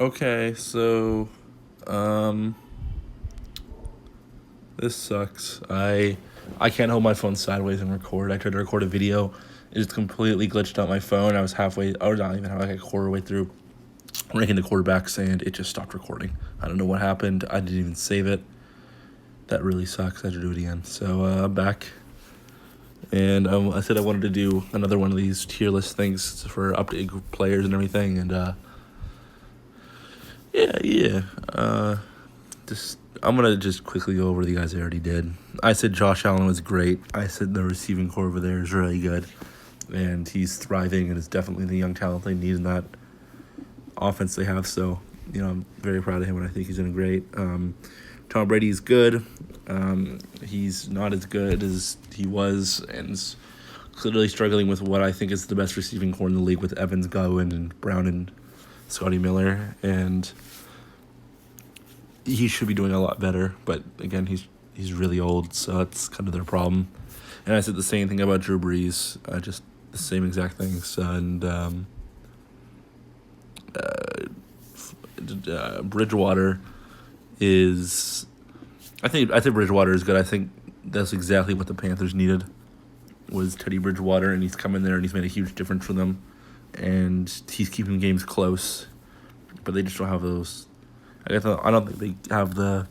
Okay, so um this sucks. I can't hold my phone sideways and record. I tried to record a video. It just completely glitched out my phone. I was not even like a quarter way through ranking the quarterbacks and it just stopped recording. I don't know what happened. I didn't even save it. That really sucks. I had to do it again. So I'm back. And I said I wanted to do another one of these tier list things for updated players and everything. And yeah. Just I'm gonna just quickly go over the guys I already did. I said Josh Allen was great. I said the receiving core over there is really good, and he's thriving and is definitely the young talent they need in that offense they have. So I'm very proud of him, and I think he's doing great. Tom Brady's good. He's not as good as he was, and is clearly struggling with what I think is the best receiving core in the league with Evans, Godwin, and Brown and Scotty Miller, and he should be doing a lot better. But again, he's really old, so that's kind of their problem. And I said the same thing about Drew Brees, just the same exact things. And Bridgewater is, I think Bridgewater is good. I think that's exactly what the Panthers needed was Teddy Bridgewater, and he's come in there and he's made a huge difference for them, and he's keeping games close, but they just don't have those. I don't think they have the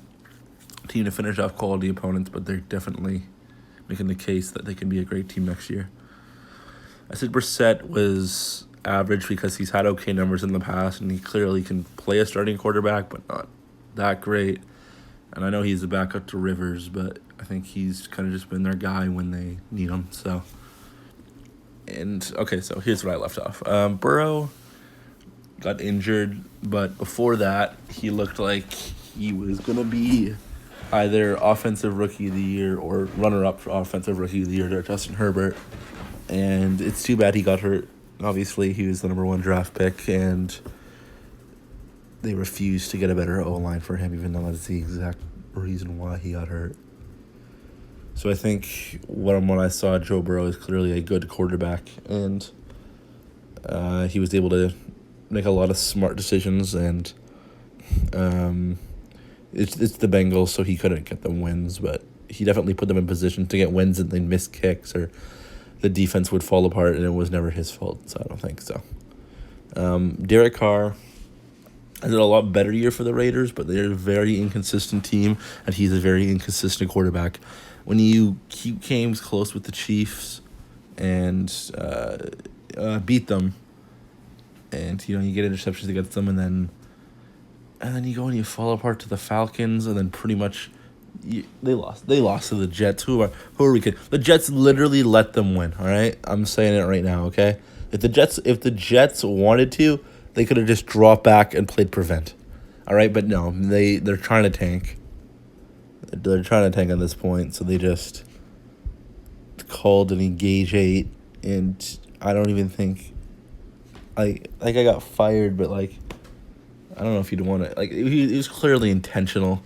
team to finish off quality opponents, but they're definitely making the case that they can be a great team next year. I said Brissett was average because he's had okay numbers in the past, and he clearly can play a starting quarterback, but not that great. And I know he's a backup to Rivers, but I think he's kind of just been their guy when they need him. So here's where I left off. Burrow got injured, but before that, he looked like he was going to be either Offensive Rookie of the Year or runner-up for Offensive Rookie of the Year to Justin Herbert. And it's too bad he got hurt. Obviously, he was the number one draft pick, and they refused to get a better O-line for him, even though that's the exact reason why he got hurt. So I think when I saw Joe Burrow is clearly a good quarterback, and he was able to make a lot of smart decisions, and it's the Bengals, so he couldn't get them wins, but he definitely put them in position to get wins, and they missed kicks or the defense would fall apart, and it was never his fault, so I don't think so. Derek Carr had a lot better year for the Raiders, but they're a very inconsistent team, and he's a very inconsistent quarterback. When you keep games close with the Chiefs and beat them, and you get interceptions against them, and then you go and you fall apart to the Falcons, and then pretty much they lost. They lost to the Jets. Who are we kidding? The Jets literally let them win. All right, I'm saying it right now. Okay, if the Jets wanted to, they could have just dropped back and played prevent. All right, but no, they're trying to tank. They're trying to tank on this point, so they just called an engage 8, and I don't even think I got fired, but I don't know if you'd want to it was clearly intentional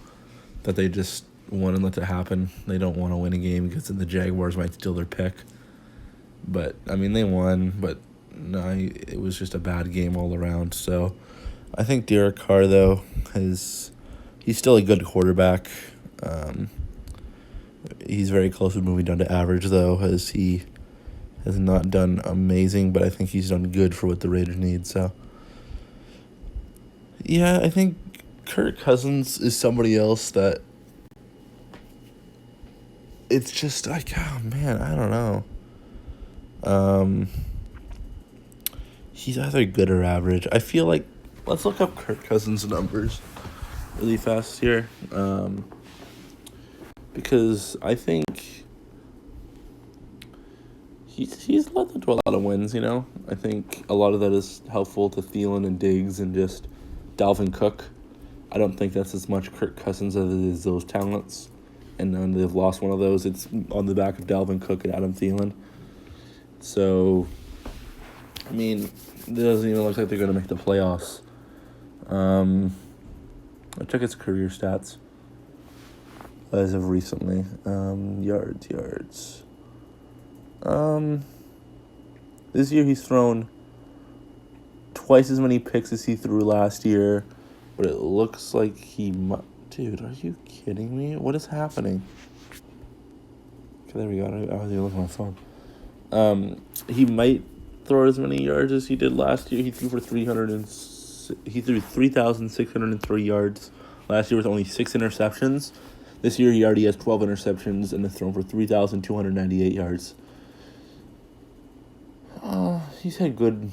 that they just want to let that happen. They don't want to win a game because then the Jaguars might steal their pick. But I mean, they won, but no, it was just a bad game all around. So I think Derek Carr though he's still a good quarterback. He's very close to moving down to average though, as he has not done amazing, but I think he's done good for what the Raiders need. So yeah, I think Kirk Cousins is somebody else that it's just oh man, I don't know. He's either good or average. I feel like let's look up Kirk Cousins' numbers really fast here, because I think he's led them to a lot of wins. I think a lot of that is helpful to Thielen and Diggs and just Dalvin Cook. I don't think that's as much Kirk Cousins as it is those talents. And then they've lost one of those. It's on the back of Dalvin Cook and Adam Thielen. So, I mean, it doesn't even look like they're going to make the playoffs. I check his career stats as of recently. Yards. This year he's thrown twice as many picks as he threw last year, but it looks like he might. Dude, are you kidding me? What is happening? Okay, there we go. I was even looking at my phone. He might throw as many yards as he did last year. He threw for 3,603 yards. Last year with only 6 interceptions. This year he already has 12 interceptions and has thrown for 3,298 yards. He's had good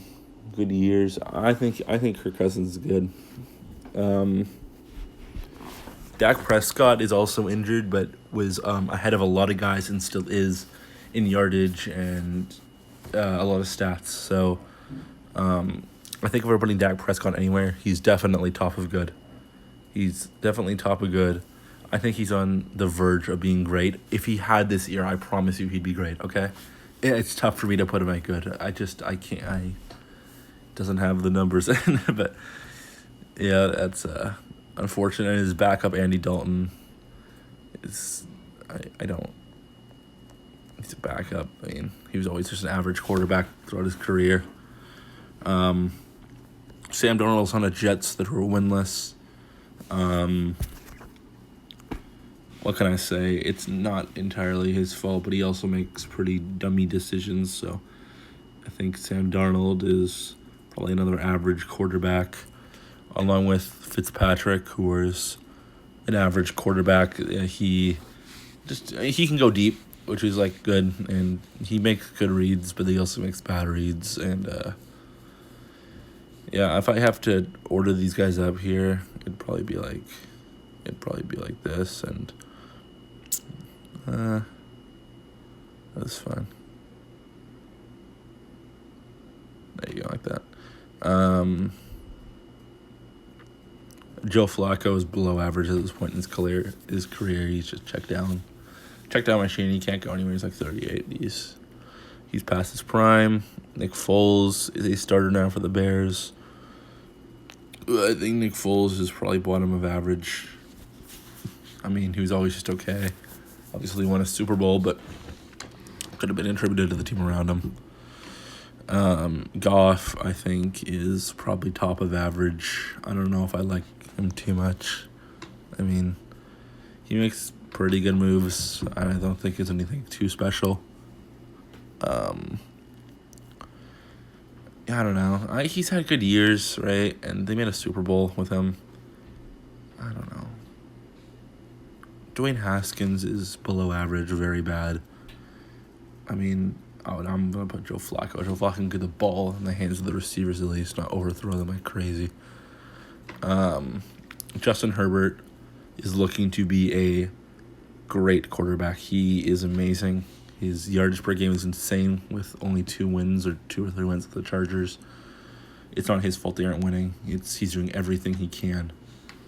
years. I think Kirk Cousins is good. Dak Prescott is also injured, but was ahead of a lot of guys and still is in yardage and a lot of stats. So I think if we're putting Dak Prescott anywhere, he's definitely top of good. I think he's on the verge of being great. If he had this year, I promise you he'd be great, okay? It's tough for me to put him at good. I can't. Doesn't have the numbers in it, but yeah, that's unfortunate. His backup, Andy Dalton, is, I don't, he's a backup. I mean, he was always just an average quarterback throughout his career. Sam Darnold's on the Jets that were winless. What can I say? It's not entirely his fault, but he also makes pretty dummy decisions. So I think Sam Darnold is probably another average quarterback, along with Fitzpatrick, who is an average quarterback. He can go deep, which is like good, and he makes good reads, but he also makes bad reads. And yeah, if I have to order these guys up here, it'd probably be like this, and that's fine. There you go, like that. Joe Flacco is below average at this point in his career. He's just checked down machine. He can't go anywhere. He's like 38. He's past his prime. Nick Foles is a starter now for the Bears. I think Nick Foles is probably bottom of average. I mean, he was always just okay. Obviously won a Super Bowl, but could have been attributed to the team around him. Goff, I think, is probably top of average. I don't know if I like him too much. I mean, he makes pretty good moves. I don't think it's anything too special. I don't know. He's had good years, right? And they made a Super Bowl with him. I don't know. Dwayne Haskins is below average, very bad. I mean, I'm going to put Joe Flacco. Joe Flacco can get the ball in the hands of the receivers at least, not overthrow them like crazy. Justin Herbert is looking to be a great quarterback. He is amazing. His yardage per game is insane with only 2 or 3 wins with the Chargers. It's not his fault they aren't winning. He's doing everything he can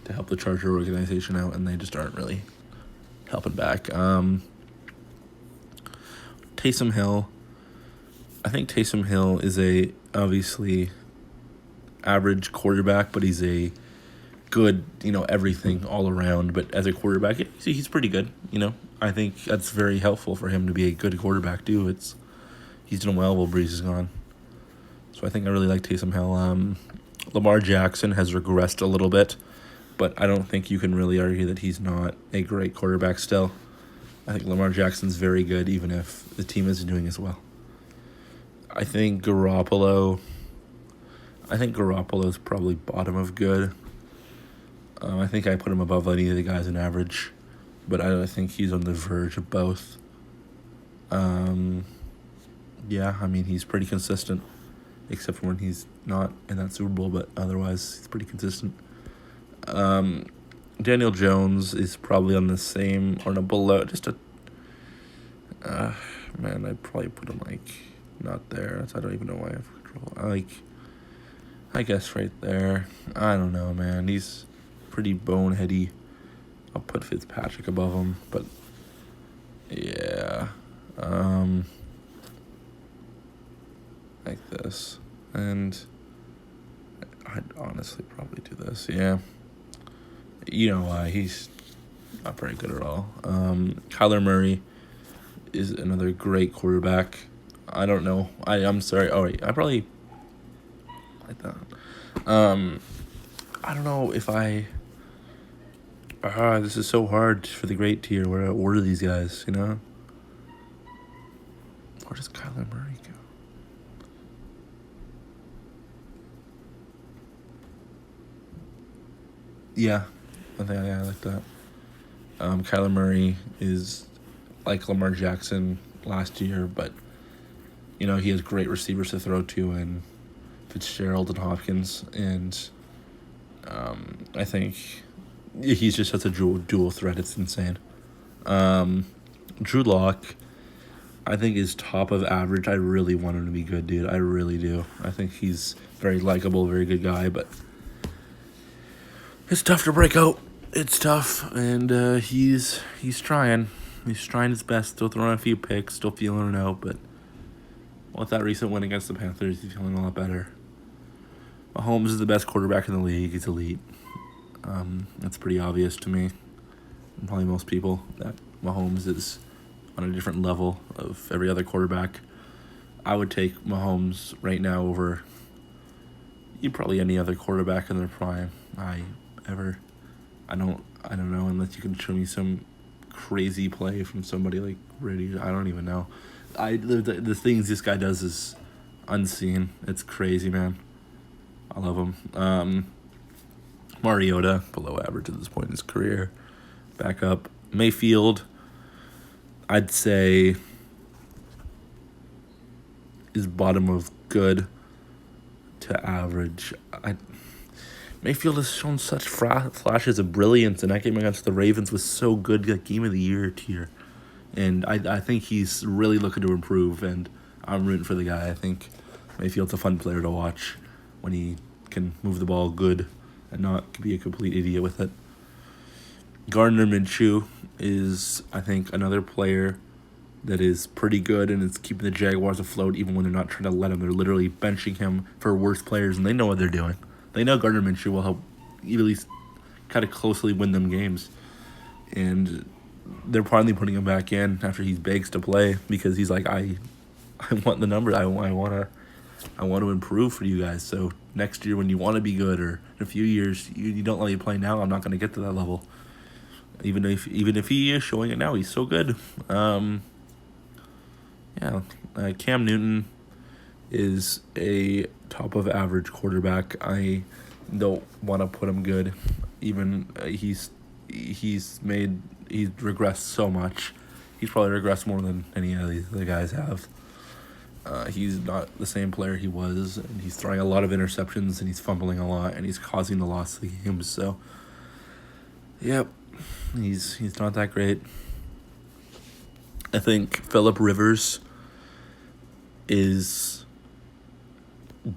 to help the Charger organization out, and they just aren't really helping back. Taysom Hill. I think Taysom Hill is a obviously average quarterback, but he's a good, everything all around. But as a quarterback, he's pretty good. I think that's very helpful for him to be a good quarterback too. He's doing well while Breeze is gone. So I think I really like Taysom Hill. Lamar Jackson has regressed a little bit, but I don't think you can really argue that he's not a great quarterback still. I think Lamar Jackson's very good, even if the team isn't doing as well. I think Garoppolo's probably bottom of good. I think I put him above any of the guys in average, but I think he's on the verge of both. Yeah, I mean, he's pretty consistent, except for when he's not in that Super Bowl, but otherwise he's pretty consistent. Daniel Jones is probably on the same or no below, just a man, I'd probably put him not there. I don't even know why I have control. I guess right there. I don't know, man. He's pretty boneheady. I'll put Fitzpatrick above him, but yeah, like this, and I'd honestly probably do this. Yeah, you know why? He's not very good at all. Kyler Murray is another great quarterback. I don't know. I'm sorry. Oh, wait, I probably like that. I don't know if I. This is so hard for the great tier. Where order these guys? You know. Where does Kyler Murray go? Yeah, I like that. Kyler Murray is like Lamar Jackson last year, but he has great receivers to throw to, and Fitzgerald and Hopkins, and I think he's just such a dual threat. It's insane. Drew Lock, I think, is top of average. I really want him to be good, dude. I really do. I think he's very likable, very good guy, but it's tough to break out. It's tough, and he's trying. He's trying his best. Still throwing a few picks. Still feeling it out, but with that recent win against the Panthers, he's feeling a lot better. Mahomes is the best quarterback in the league. He's elite. That's pretty obvious to me, and probably most people, that Mahomes is on a different level of every other quarterback. I would take Mahomes right now over probably any other quarterback in their prime. I don't know, unless you can show me some crazy play from somebody like Brady. I don't even know. The things this guy does is unseen. It's crazy, man. I love him. Mariota, below average at this point in his career. Back up. Mayfield, I'd say, is bottom of good to average. Mayfield has shown such flashes of brilliance, and that game against the Ravens was so good, that game of the year tier. And I think he's really looking to improve, and I'm rooting for the guy. I think Mayfield's a fun player to watch when he can move the ball good and not be a complete idiot with it. Gardner Minshew is, I think, another player that is pretty good and is keeping the Jaguars afloat even when they're not trying to let him. They're literally benching him for worse players, and they know what they're doing. They know Gardner Minshew will help at least kind of closely win them games. And they're finally putting him back in after he begs to play because he's like, I want the number. I want to improve for you guys. So next year when you want to be good, or in a few years you don't let me play now, I'm not going to get to that level. Even if he is showing it now, he's so good. Cam Newton is a top of average quarterback. I don't want to put him good. Even he's regressed so much. He's probably regressed more than any of these other guys have. He's not the same player he was, and he's throwing a lot of interceptions, and he's fumbling a lot, and he's causing the loss of the games. So, yep, he's not that great. I think Phillip Rivers is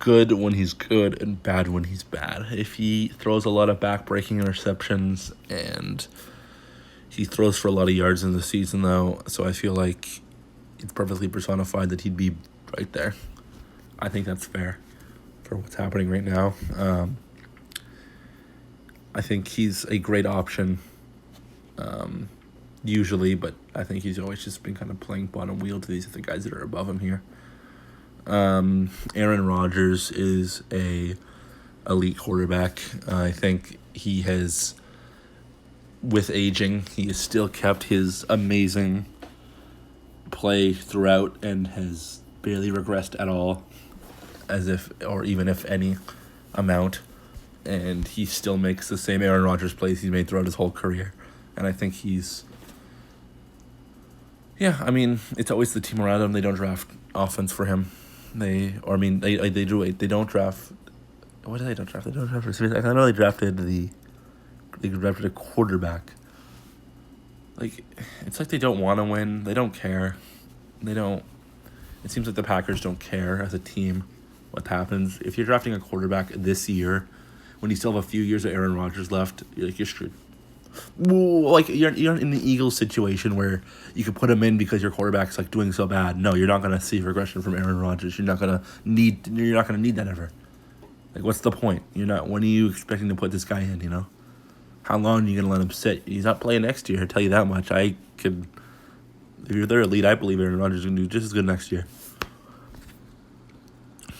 good when he's good and bad when he's bad. If he throws a lot of back-breaking interceptions, and he throws for a lot of yards in the season, though, so I feel like it's perfectly personified that he'd be right there. I think that's fair for what's happening right now. I think he's a great option, usually, but I think he's always just been kind of playing bottom wheel to these other guys that are above him here. Aaron Rodgers is a elite quarterback. I think he has, with aging, he has still kept his amazing play throughout and has barely regressed at all, even if any amount, and he still makes the same Aaron Rodgers plays he's made throughout his whole career. And I think it's always the team around him. They don't draft offense for him. They don't draft. What did they don't draft? They don't draft receivers. I know they drafted a quarterback. Like, it's like they don't want to win. They don't care. It seems like the Packers don't care as a team what happens. If you're drafting a quarterback this year, when you still have a few years of Aaron Rodgers left, you're screwed. Like, you're in the Eagles situation where you can put him in because your quarterback's like doing so bad. No, you're not gonna see regression from Aaron Rodgers. You're not gonna need that ever. Like, what's the point? When are you expecting to put this guy in? How long are you gonna let him sit? He's not playing next year. I'll tell you that much. If they're elite, I believe Aaron Rodgers is gonna do just as good next year.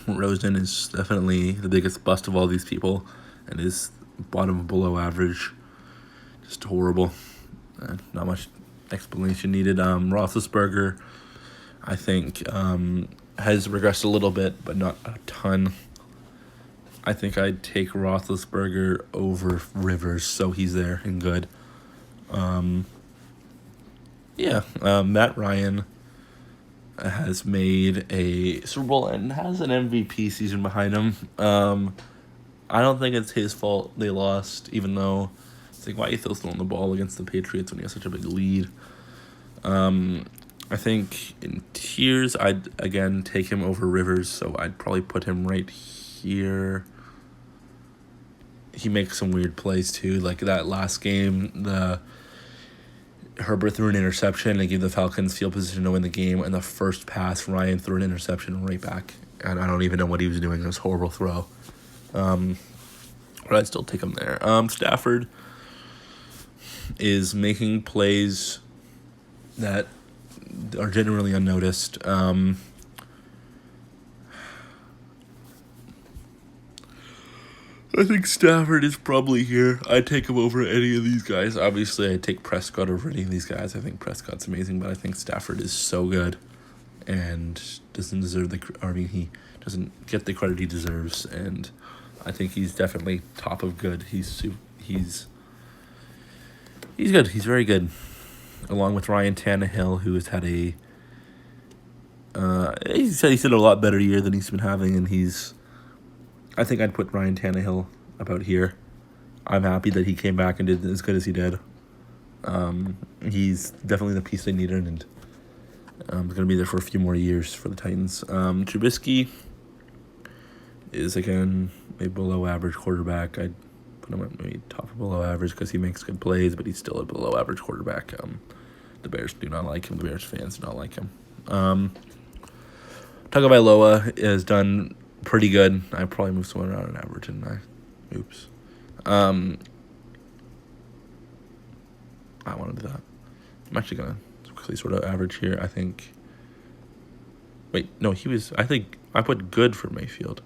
Rosen is definitely the biggest bust of all these people, and is bottom below average. Just horrible. Not much explanation needed. Roethlisberger, I think, has regressed a little bit, but not a ton. I think I'd take Roethlisberger over Rivers, so he's there and good. Matt Ryan has made a Super Bowl and has an MVP season behind him. I don't think it's his fault they lost, even though it's like, why are you still throwing the ball against the Patriots when you have such a big lead? I think in tiers, I'd again take him over Rivers, so I'd probably put him right here. He makes some weird plays too, like that last game, Herbert threw an interception and gave the Falcons field position to win the game, and the first pass, Ryan threw an interception right back, and I don't even know what he was doing. It was a horrible throw. But I'd still take him there. Stafford is making plays that are generally unnoticed. I think Stafford is probably here. I'd take him over any of these guys. Obviously, I'd take Prescott over any of these guys. I think Prescott's amazing, but I think Stafford is so good and doesn't deserve he doesn't get the credit he deserves, and I think he's definitely top of good. He's good. He's very good, along with Ryan Tannehill, who has had he's had a lot better year than he's been having, and I think I'd put Ryan Tannehill about here. I'm happy that he came back and did as good as he did. He's definitely the piece they needed, and he's going to be there for a few more years for the Titans. Trubisky is, again, a below-average quarterback. I'd put him at maybe top of below average because he makes good plays, but he's still a below-average quarterback. The Bears do not like him. The Bears fans do not like him. Tagovailoa has done pretty good. I probably moved someone around an average, didn't I? Oops. I want to do that. I'm actually going to quickly sort of average here. I think... Wait, no, I think I put good for Mayfield.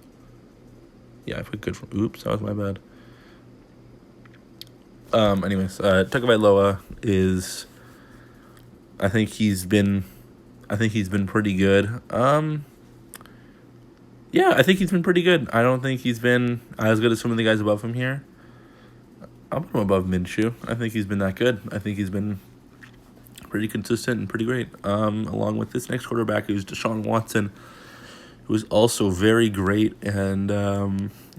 Yeah, I put good for... Oops, that was my bad. Tagovailoa is... I think he's been pretty good. Yeah, I think he's been pretty good. I don't think he's been as good as some of the guys above him here. I'll put him above Minshew. I think he's been that good. I think he's been pretty consistent and pretty great. Along with this next quarterback, who's Deshaun Watson, who is also very great and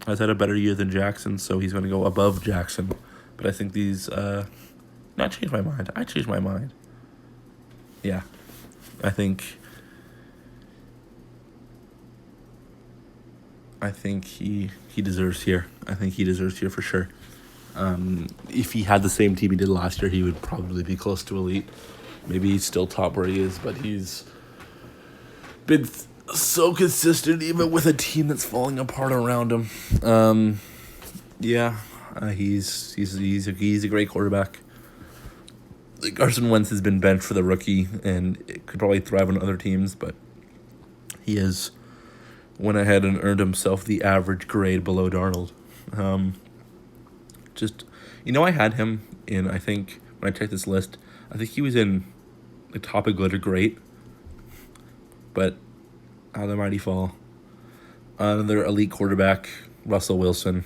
has had a better year than Jackson, so he's going to go above Jackson. But I think these... I changed my mind. Yeah. I think he deserves here. I think he deserves here for sure. If he had the same team he did last year, he would probably be close to elite. Maybe he's still top where he is, but he's been so consistent even with a team that's falling apart around him. He's a great quarterback. Carson Wentz has been benched for the rookie and it could probably thrive on other teams, but he has went ahead and earned himself the average grade below Darnold. I had him in, I think, when I checked this list, I think he was in the top of good or great, but how the mighty fall. Another elite quarterback, Russell Wilson.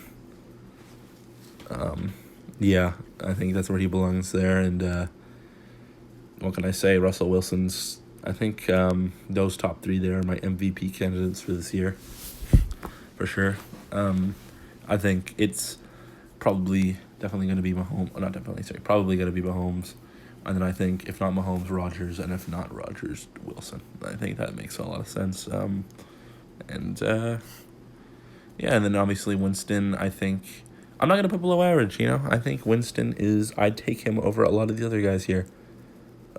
I think that's where he belongs there, and what can I say? Russell Wilson's, I think those top three there are my MVP candidates for this year, for sure. I think it's probably going to be Mahomes. Probably going to be Mahomes. And then I think if not Mahomes, Rodgers, and if not Rodgers, Wilson. I think that makes a lot of sense. And then obviously Winston, I think... I'm not going to put below average, I think Winston I'd take him over a lot of the other guys here.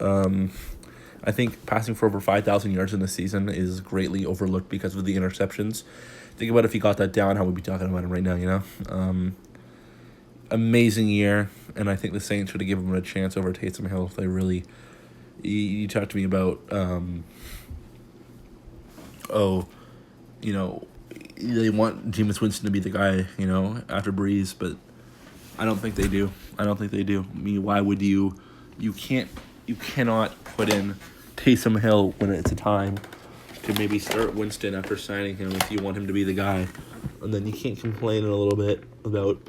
I think passing for over 5,000 yards in the season is greatly overlooked because of the interceptions. Think about if he got that down, how we'd be talking about him right now, Amazing year, and I think the Saints should have given him a chance over Taysom Hill if they really... You talked to me about, they want Jameis Winston to be the guy, after Breeze, but I don't think they do. I mean, why would you? You cannot put in Taysom Hill when it's a time to maybe start Winston after signing him if you want him to be the guy, and then you can't complain a little bit about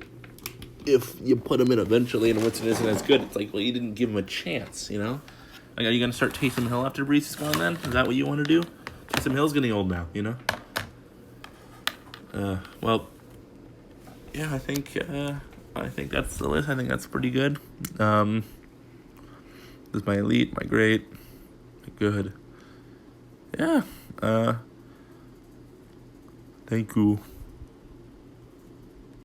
if you put him in eventually and Winston isn't as good. It's like, well, you didn't give him a chance, Like, are you going to start Taysom Hill after Breeze is gone then? Is that what you want to do? Taysom Hill's getting old now, Well, yeah, I think that's the list. I think that's pretty good. This is my elite, my great, my good. Yeah. Thank you.